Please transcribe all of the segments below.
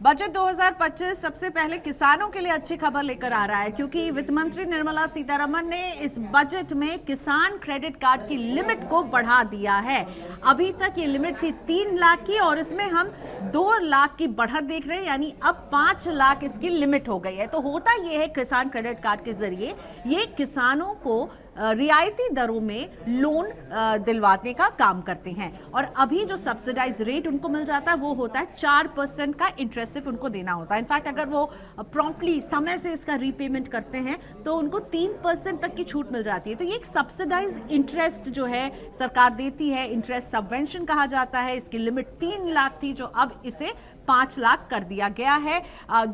Budget 2025 सबसे पहले किसानों के लिए अच्छी खबर लेकर आ रहा है, क्योंकि वित्त मंत्री निर्मला सीतारमण ने इस बजट में किसान क्रेडिट कार्ड की लिमिट को बढ़ा दिया है। अभी तक ये लिमिट थी 3 लाख की और इसमें हम 2 लाख की बढ़त देख रहे हैं, यानी अब 5 लाख इसकी लिमिट हो गई है। तो होता ये है, किसान क्रेडिट कार्ड के जरिए ये किसानों को रियायती दरों में लोन दिलवाने का काम करते हैं और अभी जो सब्सिडाइज रेट उनको मिल जाता है वो होता है 4% का इंटरेस्ट सिर्फ उनको देना होता है। इनफैक्ट अगर वो प्रॉम्प्टली समय से इसका रीपेमेंट करते हैं तो उनको 3% तक की छूट मिल जाती है। तो ये एक सब्सिडाइज इंटरेस्ट जो है सरकार देती है, इंटरेस्ट सबवेंशन कहा जाता है। इसकी लिमिट 3 लाख थी जो अब इसे 5 लाख कर दिया गया है।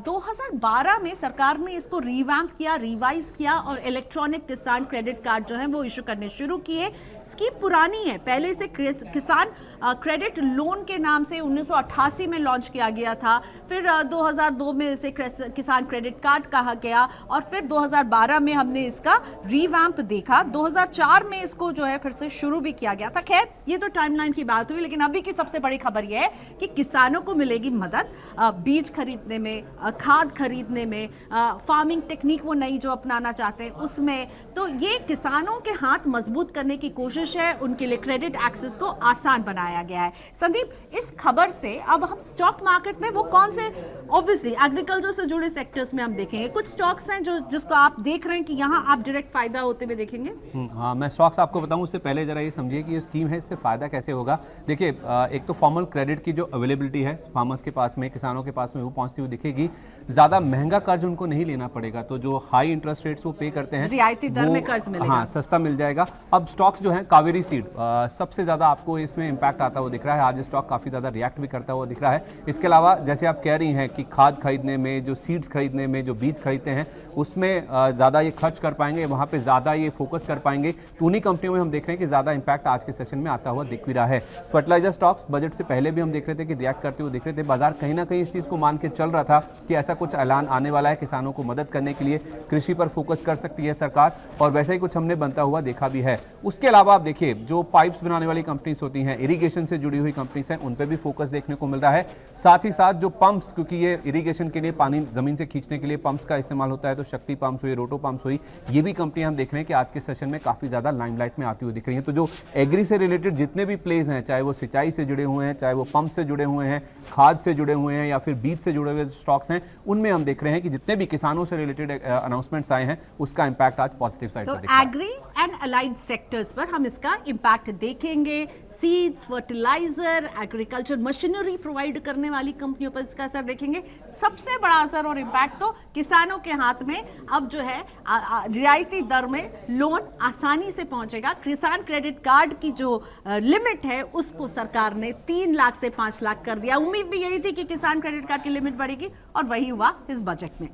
2012 में सरकार ने इसको रिवैम्प किया, रिवाइज किया और इलेक्ट्रॉनिक किसान क्रेडिट कार्ड जो है वो इशू करने शुरू किए। स्कीम पुरानी है, पहले से किसान क्रेडिट लोन के नाम से 1988 में लॉन्च किया गया था, फिर 2002 में इसे किसान क्रेडिट कार्ड कहा गया और फिर 2012 में हमने इसका रिवैम्प देखा। 2004 में इसको जो है फिर से शुरू भी किया गया था। खैर ये तो टाइमलाइन की बात हुई, लेकिन अभी की सबसे बड़ी खबर यह है कि किसानों को मिलेगी मदद बीज खरीदने में, खाद खरीदने में, फार्मिंग टेक्निक वो नई जो अपनाना चाहते हैं उसमें। तो ये किसानों के हाथ मजबूत करने की कोशिश है, उनके लिए क्रेडिट एक्सेस को आसान बनाया गया है। संदीप, इस खबर से अब हम स्टॉक मार्केट में वो कौन से, ऑब्वियसली एग्रीकल्चर से जुड़े सेक्टर्स में हम देखेंगे कुछ स्टॉक्स हैं जो जिसको आप देख रहे हैं कि यहाँ आप डायरेक्ट फायदा होते हुए देखेंगे। हाँ, मैं स्टॉक्स आपको बताऊं उससे पहले जरा ये समझिए कि ये स्कीम है, इससे फायदा कैसे होगा। देखिए, एक तो फॉर्मल क्रेडिट की जो अवेलेबिलिटी है फार्मर्स के पास में, किसानों के पास में वो पहुंचती हुई दिखेगी। ज्यादा महंगा कर्ज उनको नहीं लेना पड़ेगा, तो जो हाई इंटरेस्ट रेट्स वो पे करते हैं रियायती दर में कर्ज मिलेगा। हाँ, सस्ता मिल जाएगा। अब स्टॉक्स जो है, कावेरी सीड सबसे ज्यादा आपको इसमें इंपैक्ट आता हुआ दिख रहा है। आज स्टॉक काफी ज्यादा रिएक्ट भी करता हुआ दिख रहा है। इसके अलावा जैसे आप कह रही हैं कि खाद खरीदने में, जो सीड्स खरीदने में, जो बीज खरीदते हैं उसमें ज्यादा ये खर्च कर पाएंगे, वहां पे ज्यादा ये फोकस कर पाएंगे। तो उन्हीं कंपनियों में हम देख रहे हैं कि ज्यादा इंपैक्ट आज के सेशन में आता हुआ दिख भी रहा है। फर्टिलाइजर स्टॉक्स बजट से पहले भी हम देख रहे थे कि रिएक्ट करते हुए दिख रहे थे। बाजार कहीं ना कहीं इस चीज को मान के चल रहा था कि ऐसा कुछ ऐलान आने वाला है, किसानों को मदद करने के लिए कृषि पर फोकस कर सकती है सरकार, और वैसे ही कुछ हमने बनता हुआ देखा भी है। उसके अलावा आप देखिए, जो पाइप्स बनाने वाली कंपनीज होती हैं, इरिगेशन से जुड़ी हुई कंपनीज हैं, उन पे भी फोकस देखने को मिल रहा है। साथ ही साथ जो पंप्स, क्योंकि ये इरिगेशन के लिए पानी जमीन से खींचने के लिए पंप्स का इस्तेमाल होता है, तो शक्ति पंप्स हुई, रोटो पंप्स हुई, ये भी कंपनियां हम देख रहे हैं कि आज के सेशन में काफी ज्यादा लाइमलाइट में आती हुई दिख रही हैं। तो जो एग्री से रिलेटेड जितने भी प्लेज हैं, चाहे वो सिंचाई से जुड़े हुए हैं, चाहे वो पंप से जुड़े हुए हैं, खाद से जुड़े हुए हैं या फिर बीज से जुड़े हुए स्टॉक्स हैं, उनमें हम देख रहे हैं कि जितने भी किसानों से रिलेटेड अनाउंसमेंट्स आए हैं उसका इंपैक्ट आज पॉजिटिव साइड पर दिख रहा है। एग्री एंड अलाइड सेक्टर्स पर हम इसका इंपैक्ट देखेंगे। Seeds, fertiliser, agriculture machinery provide करने वाली कंपनियों पर इसका असर देखेंगे। सबसे बड़ा असर और इंपैक्ट तो किसानों के हाथ में अब जो है रियायती दर में लोन आसानी से पहुंचेगा। किसान क्रेडिट कार्ड की जो लिमिट है उसको सरकार ने 3 लाख से 5 लाख कर दिया। उम्मीद भी यही थी कि किसान क्रेडिट कार्ड की लिमिट बढ़ेगी और वही हुआ इस बजट में।